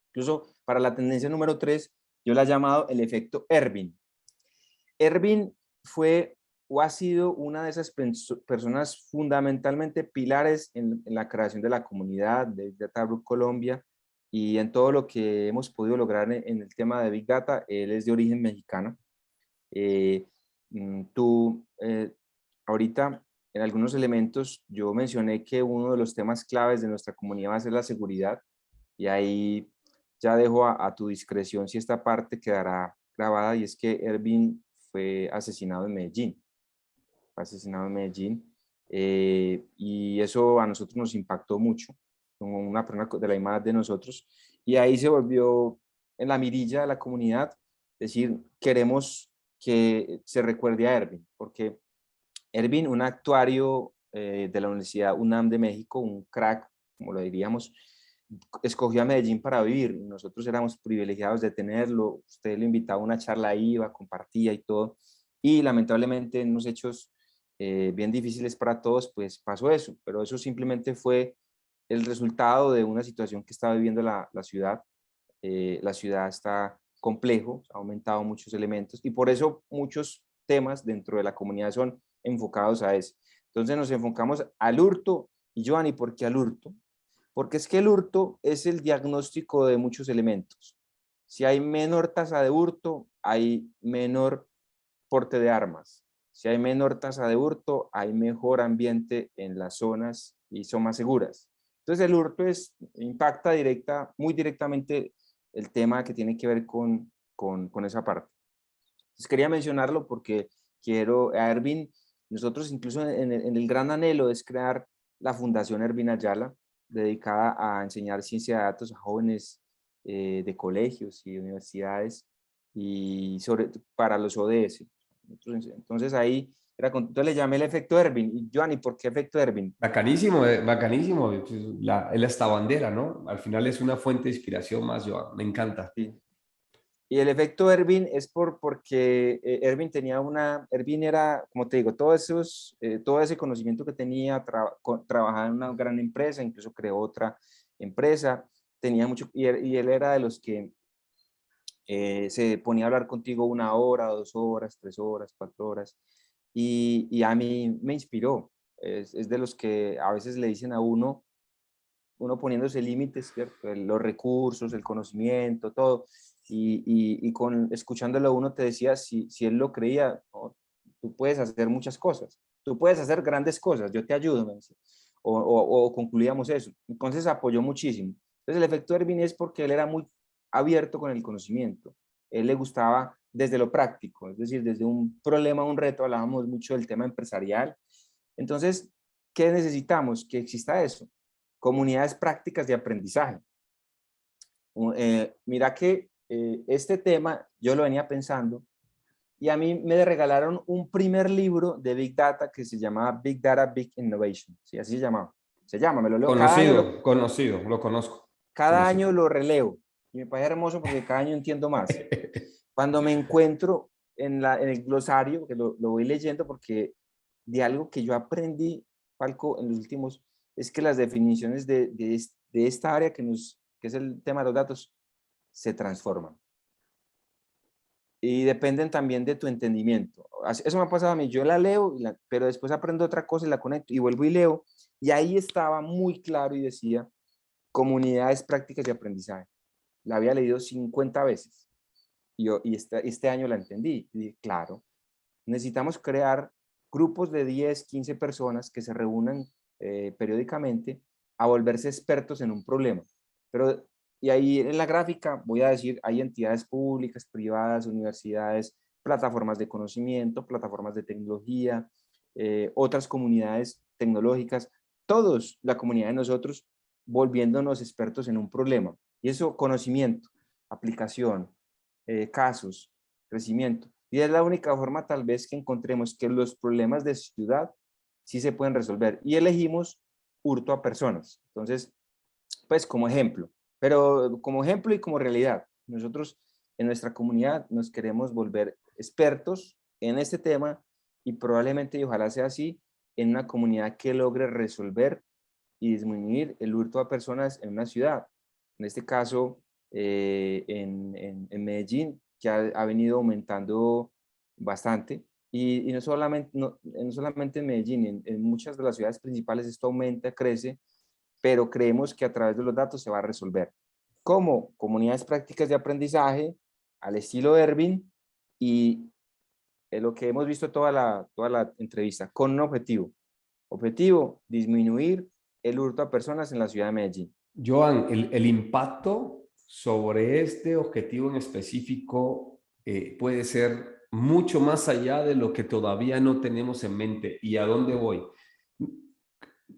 [SPEAKER 2] Incluso para la tendencia número 3, yo la he llamado el efecto Ervin. Ervin fue o ha sido una de esas personas fundamentalmente pilares en la creación de la comunidad de Big Data Group Colombia y en todo lo que hemos podido lograr en el tema de Big Data. Él es de origen mexicano. Eh, tú, ahorita, en algunos elementos, yo mencioné que uno de los temas claves de nuestra comunidad va a ser la seguridad y ahí ya dejo a tu discreción si esta parte quedará grabada y es que Ervin fue asesinado en Medellín. Fue asesinado en Medellín y eso a nosotros nos impactó mucho, como una persona de la imagen de nosotros y ahí se volvió en la mirilla de la comunidad, decir, queremos que se recuerde a Ervin, porque Ervin, un actuario de la Universidad UNAM de México, un crack, como lo diríamos, escogió a Medellín para vivir. Nosotros éramos privilegiados de tenerlo. Usted lo invitaba a una charla, iba, compartía y todo. Y lamentablemente en unos hechos bien difíciles para todos, pues pasó eso. Pero eso simplemente fue el resultado de una situación que estaba viviendo la ciudad. La ciudad está complejo, ha aumentado muchos elementos y por eso muchos temas dentro de la comunidad son enfocados a eso. Entonces nos enfocamos al hurto. Y Giovanni, ¿por qué al hurto? Porque es que el hurto es el diagnóstico de muchos elementos. Si hay menor tasa de hurto, hay menor porte de armas. Si hay menor tasa de hurto, hay mejor ambiente en las zonas y son más seguras. Entonces el hurto impacta muy directamente el tema que tiene que ver con esa parte. Entonces quería mencionarlo porque a Ervin, nosotros incluso en el gran anhelo es crear la Fundación Ervin Ayala, dedicada a enseñar ciencia de datos a jóvenes de colegios y universidades y para los ODS. Entonces ahí entonces le llamé el efecto Ervin. Y Joanny, ¿por qué efecto Ervin?
[SPEAKER 1] Bacanísimo, bacanísimo. Esta bandera, ¿no? Al final es una fuente de inspiración más, yo, me encanta.
[SPEAKER 2] Sí. Y el efecto Ervin es porque Ervin era, como te digo, todo ese conocimiento que tenía, trabajaba en una gran empresa, incluso creó otra empresa, tenía mucho, y él era de los que se ponía a hablar contigo 1 hora, 2 horas, 3 horas, 4 horas, y a mí me inspiró. Es de los que a veces le dicen a uno poniéndose límites, ¿cierto? Los recursos, el conocimiento, todo. Escuchándolo uno te decía, si él lo creía, ¿no? Tú puedes hacer muchas cosas, tú puedes hacer grandes cosas, yo te ayudo, me decía. O concluíamos eso. Entonces apoyó muchísimo. Entonces el efecto Ervin es porque él era muy abierto con el conocimiento. Él le gustaba desde lo práctico, es decir, desde un problema, un reto, hablábamos mucho del tema empresarial. Entonces, ¿qué necesitamos? Que exista eso, comunidades prácticas de aprendizaje. Mira que este tema yo lo venía pensando y a mí me regalaron un primer libro de Big Data que se llamaba Big Data, Big Innovation. Sí, así se llamaba. Se llama, me lo leo
[SPEAKER 1] Conocido, lo conozco.
[SPEAKER 2] cada
[SPEAKER 1] Conocido.
[SPEAKER 2] año lo releo. Y me parece hermoso porque cada año entiendo más. Cuando me encuentro en el glosario, que lo voy leyendo porque de algo que yo aprendí, Falco, en los últimos, es que las definiciones de esta área que es el tema de los datos se transforman. Y dependen también de tu entendimiento. Eso me ha pasado a mí, yo la leo, pero después aprendo otra cosa y la conecto y vuelvo y leo. Y ahí estaba muy claro y decía, comunidades prácticas de aprendizaje. La había leído 50 veces y este año la entendí. Y dije, claro, necesitamos crear grupos de 10, 15 personas que se reúnan periódicamente a volverse expertos en un problema. Pero, y ahí en la gráfica voy a decir, hay entidades públicas, privadas, universidades, plataformas de conocimiento, plataformas de tecnología, otras comunidades tecnológicas, todos, la comunidad de nosotros, volviéndonos expertos en un problema. Y eso, conocimiento, aplicación, casos, crecimiento. Y es la única forma tal vez que encontremos que los problemas de ciudad sí se pueden resolver. Y elegimos hurto a personas. Entonces, pues como ejemplo, pero como ejemplo y como realidad, nosotros en nuestra comunidad nos queremos volver expertos en este tema y probablemente, y ojalá sea así, en una comunidad que logre resolver y disminuir el hurto a personas en una ciudad. En este caso, en Medellín, que ha venido aumentando bastante. Y no solamente, no solamente en Medellín, en muchas de las ciudades principales esto aumenta, crece, pero creemos que a través de los datos se va a resolver. Como comunidades prácticas de aprendizaje, al estilo Ervin, y lo que hemos visto toda la entrevista, con un objetivo. Objetivo, disminuir el hurto a personas en la ciudad de Medellín.
[SPEAKER 1] Joan, el impacto sobre este objetivo en específico puede ser mucho más allá de lo que todavía no tenemos en mente. ¿Y a dónde voy?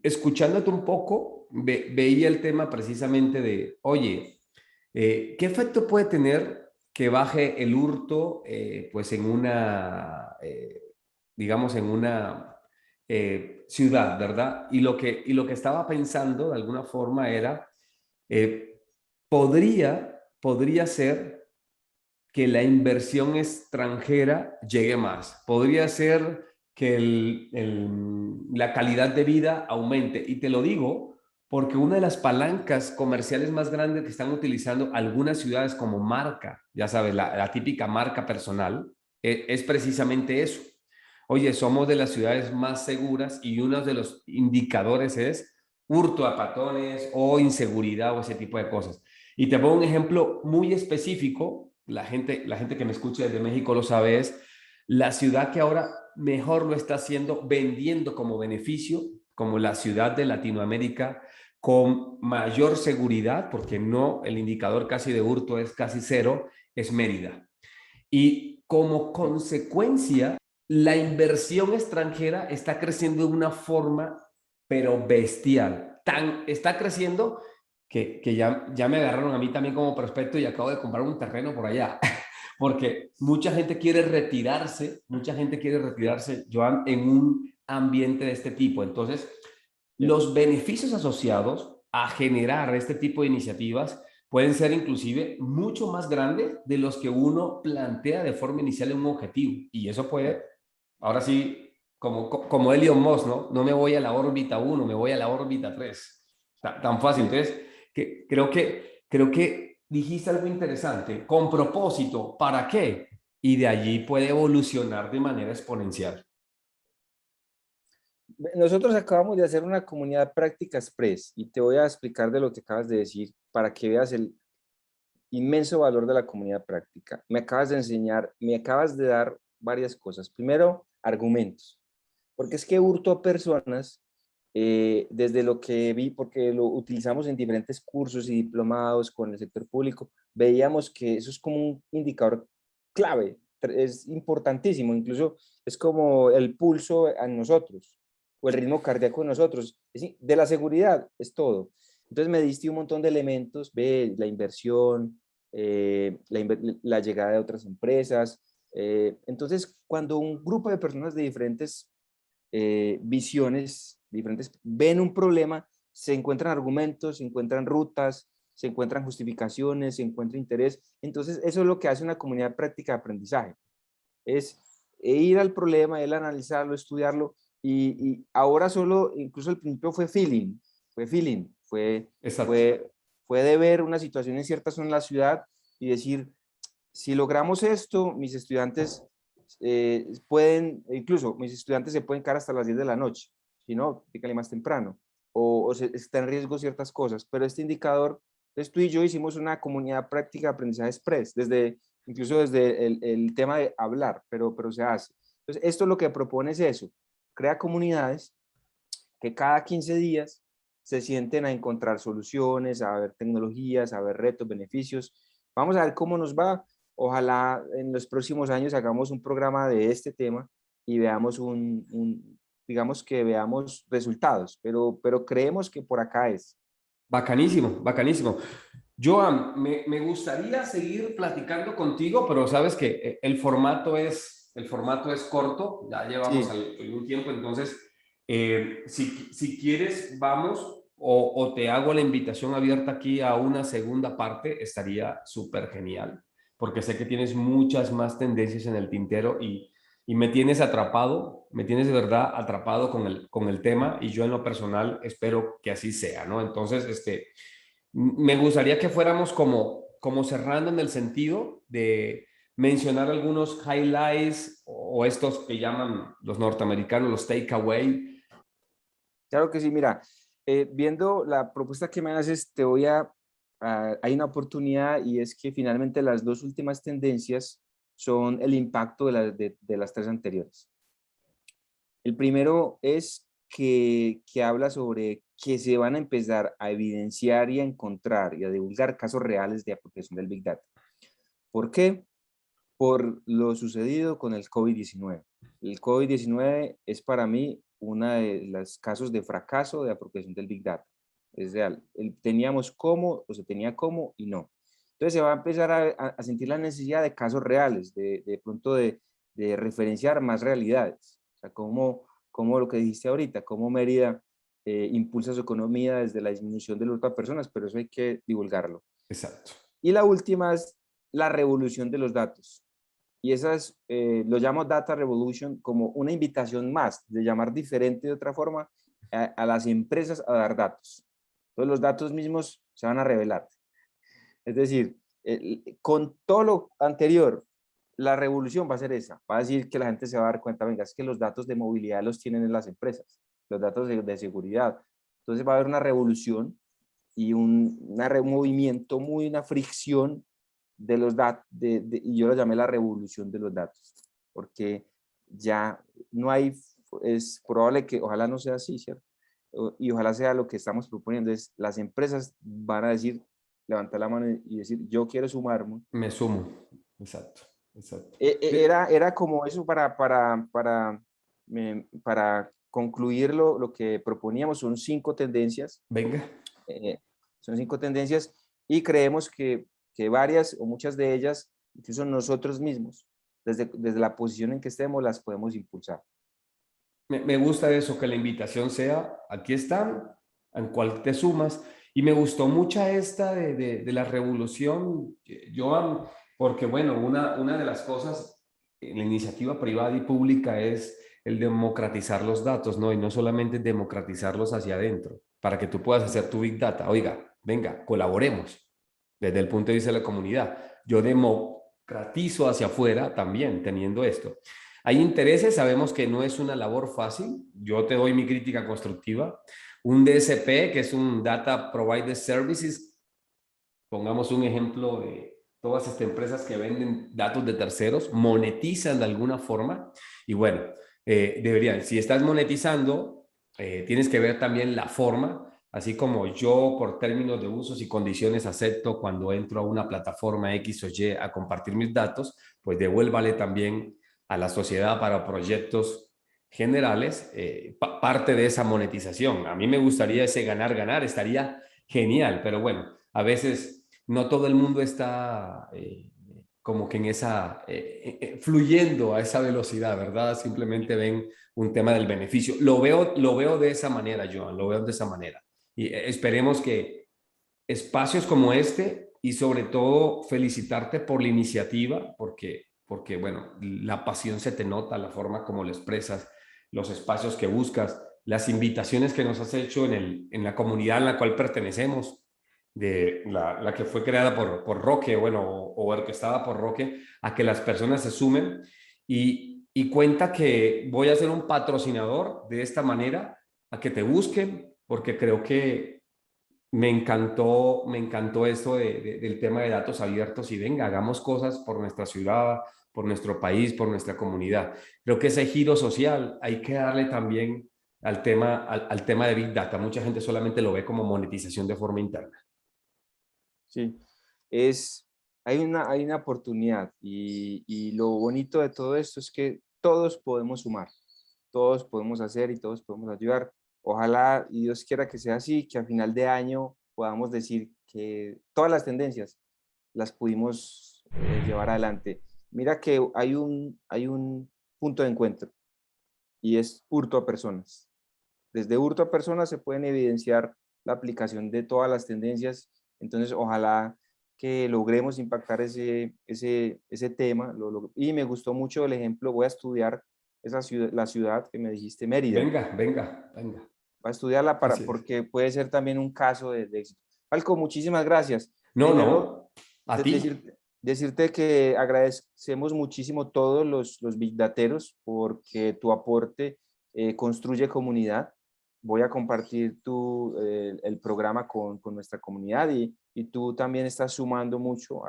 [SPEAKER 1] Escuchándote un poco, veía el tema precisamente de, oye, ¿qué efecto puede tener que baje el hurto pues en una, digamos, en una ciudad, ¿verdad? Y lo que estaba pensando de alguna forma era, eh, podría ser que la inversión extranjera llegue más. Podría ser que la calidad de vida aumente. Y te lo digo porque una de las palancas comerciales más grandes que están utilizando algunas ciudades como marca, ya sabes, la típica marca personal, es precisamente eso. Oye, somos de las ciudades más seguras y uno de los indicadores es hurto a patones o inseguridad o ese tipo de cosas. Y te pongo un ejemplo muy específico, la gente que me escucha desde México lo sabe, es la ciudad que ahora mejor lo está haciendo, vendiendo como beneficio, como la ciudad de Latinoamérica con mayor seguridad, porque no, el indicador casi de hurto es casi cero, es Mérida. Y como consecuencia, la inversión extranjera está creciendo de una forma, pero bestial. Está creciendo que ya me agarraron a mí también como prospecto y acabo de comprar un terreno por allá. Porque mucha gente quiere retirarse, Joan, en un ambiente de este tipo. Entonces, los beneficios asociados a generar este tipo de iniciativas pueden ser inclusive mucho más grandes de los que uno plantea de forma inicial en un objetivo. Y eso puede, ahora sí, como Elon Musk, ¿no? No me voy a la órbita 1, me voy a la órbita 3. Tan fácil. Entonces, creo que dijiste algo interesante. Con propósito, ¿para qué? Y de allí puede evolucionar de manera exponencial.
[SPEAKER 2] Nosotros acabamos de hacer una comunidad práctica express y te voy a explicar de lo que acabas de decir para que veas el inmenso valor de la comunidad práctica. Me acabas de enseñar, me acabas de dar varias cosas. Primero, argumentos, porque es que hurto a personas, desde lo que vi, porque lo utilizamos en diferentes cursos y diplomados con el sector público, veíamos que eso es como un indicador clave, es importantísimo, incluso es como el pulso en nosotros o el ritmo cardíaco en nosotros. De la seguridad es todo. Entonces me diste un montón de elementos, ve la inversión, la llegada de otras empresas. Entonces, cuando un grupo de personas de diferentes visiones, diferentes, ven un problema, se encuentran argumentos, se encuentran rutas, se encuentran justificaciones, se encuentra interés. Entonces, eso es lo que hace una comunidad práctica de aprendizaje. Es ir al problema, el analizarlo, estudiarlo, y ahora solo, incluso al principio
[SPEAKER 1] Exacto.
[SPEAKER 2] fue de ver una situación en cierta zona de la ciudad y decir, si logramos esto, mis estudiantes incluso mis estudiantes se pueden quedar hasta las 10 de la noche, si no, pícale más temprano, está en riesgo ciertas cosas, pero este indicador, entonces tú y yo hicimos una comunidad práctica de aprendizaje express, incluso desde el tema de hablar, pero se hace. Entonces, esto lo que propone es eso, crea comunidades que cada 15 días se sienten a encontrar soluciones, a ver tecnologías, a ver retos, beneficios. Vamos a ver cómo nos va. Ojalá en los próximos años hagamos un programa de este tema y veamos digamos que veamos resultados, pero creemos que por acá es.
[SPEAKER 1] Bacanísimo, bacanísimo. Joan, me gustaría seguir platicando contigo, pero sabes que el formato es corto, ya llevamos
[SPEAKER 2] Sí,
[SPEAKER 1] algún tiempo, entonces, si quieres, vamos o te hago la invitación abierta aquí a una segunda parte, estaría súper genial, porque sé que tienes muchas más tendencias en el tintero y me tienes de verdad atrapado con el tema y yo en lo personal espero que así sea, ¿no? Entonces, me gustaría que fuéramos como cerrando en el sentido de mencionar algunos highlights o estos que llaman los norteamericanos los takeaway.
[SPEAKER 2] claro que sí. Mira, viendo la propuesta que me haces, hay una oportunidad y es que finalmente las dos últimas tendencias son el impacto de las tres anteriores. El primero es que habla sobre que se van a empezar a evidenciar y a encontrar y a divulgar casos reales de apropiación del Big Data. ¿Por qué? Por lo sucedido con el COVID-19. El COVID-19 es para mí uno de los casos de fracaso de apropiación del Big Data. Es real. Teníamos cómo, o se tenía cómo y no. Entonces se va a empezar a sentir la necesidad de casos reales, de pronto de referenciar más realidades. O sea, como lo que dijiste ahorita, cómo Mérida impulsa su economía desde la disminución del hurto a personas, pero eso hay que divulgarlo.
[SPEAKER 1] Exacto.
[SPEAKER 2] Y la última es la revolución de los datos. Y lo llamo Data Revolution como una invitación más de llamar diferente de otra forma a las empresas a dar datos. Entonces los datos mismos se van a revelar. Es decir, con todo lo anterior, la revolución va a ser esa. Va a decir que la gente se va a dar cuenta, venga, es que los datos de movilidad los tienen en las empresas, los datos de seguridad. Entonces va a haber una revolución y un movimiento, una fricción de los datos, y yo lo llamé la revolución de los datos, porque ya no hay, es probable que, ojalá no sea así, ¿cierto? Y ojalá sea lo que estamos proponiendo, es las empresas van a decir, levantar la mano y decir, yo quiero sumarme.
[SPEAKER 1] Me sumo. Exacto. Exacto.
[SPEAKER 2] Era como eso para concluir lo que proponíamos, son 5 tendencias,
[SPEAKER 1] Venga.
[SPEAKER 2] eh, son 5 tendencias y creemos que varias o muchas de ellas, incluso nosotros mismos, desde la posición en que estemos, las podemos impulsar.
[SPEAKER 1] Me gusta eso, que la invitación sea, aquí están, en cual te sumas. Y me gustó mucho esta de la revolución, Joan, porque bueno, una de las cosas en la iniciativa privada y pública es el democratizar los datos, ¿no? Y no solamente democratizarlos hacia adentro, para que tú puedas hacer tu Big Data. Oiga, venga, colaboremos desde el punto de vista de la comunidad. Yo democratizo hacia afuera también teniendo esto. Hay intereses, sabemos que no es una labor fácil. Yo te doy mi crítica constructiva. Un DSP, que es un Data Provider Services, pongamos un ejemplo de todas estas empresas que venden datos de terceros, monetizan de alguna forma. Y bueno, deberían, si estás monetizando, tienes que ver también la forma, así como yo por términos de usos y condiciones acepto cuando entro a una plataforma X o Y a compartir mis datos, pues devuélvale también a la sociedad para proyectos generales parte de esa monetización. A mí me gustaría ese ganar-ganar, estaría genial, pero bueno, a veces no todo el mundo está como que en esa, fluyendo a esa velocidad, ¿verdad? Simplemente ven un tema del beneficio. Lo veo de esa manera, Joan, lo veo de esa manera. Y esperemos que espacios como este y sobre todo felicitarte por la iniciativa, porque bueno, la pasión se te nota, la forma como lo expresas, los espacios que buscas, las invitaciones que nos has hecho en la comunidad en la cual pertenecemos, de la que fue creada por Roque, bueno, o orquestada por Roque, a que las personas se sumen y cuenta que voy a ser un patrocinador de esta manera, a que te busquen, porque creo que me encantó esto del tema de datos abiertos y venga, hagamos cosas por nuestra ciudad, por nuestro país, por nuestra comunidad. Creo que ese giro social hay que darle también al tema de Big Data. Mucha gente solamente lo ve como monetización de forma interna.
[SPEAKER 2] Sí, hay una oportunidad y lo bonito de todo esto es que todos podemos sumar, todos podemos hacer y todos podemos ayudar. Ojalá y Dios quiera que sea así, que a final de año podamos decir que todas las tendencias las pudimos llevar adelante. Mira que hay un punto de encuentro y es hurto a personas. Desde hurto a personas se pueden evidenciar la aplicación de todas las tendencias. Entonces, ojalá que logremos impactar ese tema. Y me gustó mucho el ejemplo, voy a estudiar la ciudad que me dijiste, Mérida.
[SPEAKER 1] Venga, venga, venga.
[SPEAKER 2] Va a estudiarla porque puede ser también un caso de éxito. Falco, muchísimas gracias.
[SPEAKER 1] No,
[SPEAKER 2] Primero,
[SPEAKER 1] no, a ti.
[SPEAKER 2] decirte que agradecemos muchísimo todos los Big Dateros porque tu aporte construye comunidad. Voy a compartir el programa con nuestra comunidad y tú también estás sumando mucho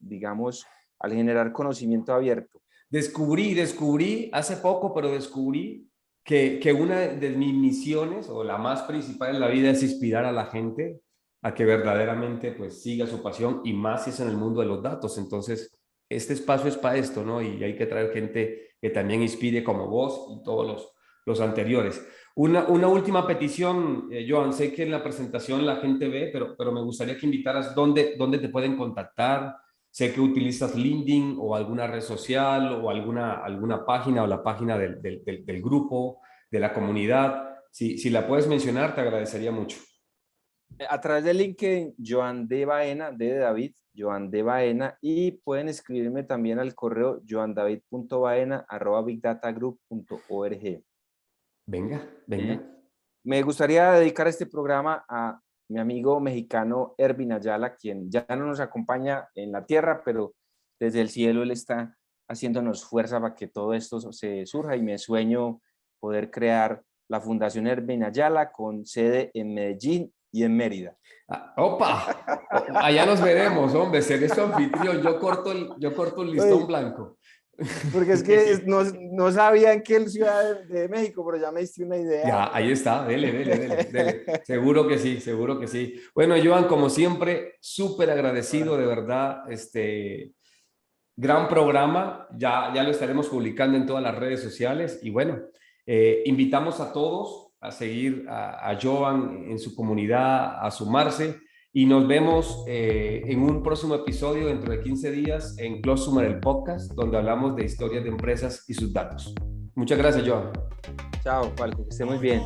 [SPEAKER 2] digamos, al generar conocimiento abierto.
[SPEAKER 1] Descubrí hace poco, pero descubrí que una de mis misiones, o la más principal en la vida, es inspirar a la gente a que verdaderamente pues siga su pasión, y más si es en el mundo de los datos. Entonces, este espacio es para esto, ¿no? Y hay que traer gente que también inspire como vos y todos los anteriores. Una última petición, Joan, sé que en la presentación la gente ve, pero me gustaría que invitaras dónde te pueden contactar. Sé que utilizas LinkedIn o alguna red social o alguna página o la página del grupo, de la comunidad. Si la puedes mencionar, te agradecería mucho.
[SPEAKER 2] A través de LinkedIn, Joan de Baena, D de David, Joan de Baena, y pueden escribirme también al correo joandavid.baena@bigdatagroup.org.
[SPEAKER 1] Venga, venga.
[SPEAKER 2] Me gustaría dedicar este programa a mi amigo mexicano Ervin Ayala, quien ya no nos acompaña en la tierra, pero desde el cielo él está haciéndonos fuerza para que todo esto se surja, y me sueño poder crear la Fundación Ervin Ayala con sede en Medellín y en Mérida.
[SPEAKER 1] ¡Opa! Allá nos veremos, hombre. Seré su anfitrión. Yo corto el listón blanco.
[SPEAKER 2] Porque es que no sabía en qué ciudad de México, pero ya me diste una idea.
[SPEAKER 1] Ya, ahí está. Dele. Seguro que sí, seguro que sí. Bueno, Joan, como siempre, súper agradecido, de verdad. Gran programa. Ya lo estaremos publicando en todas las redes sociales. Y bueno, invitamos a todos a seguir a Joan en su comunidad, a sumarse. Y nos vemos en un próximo episodio dentro de 15 días en Close Summer, el podcast, donde hablamos de historias de empresas y sus datos. Muchas gracias, Joan.
[SPEAKER 2] Chao, Falco, que esté muy bien.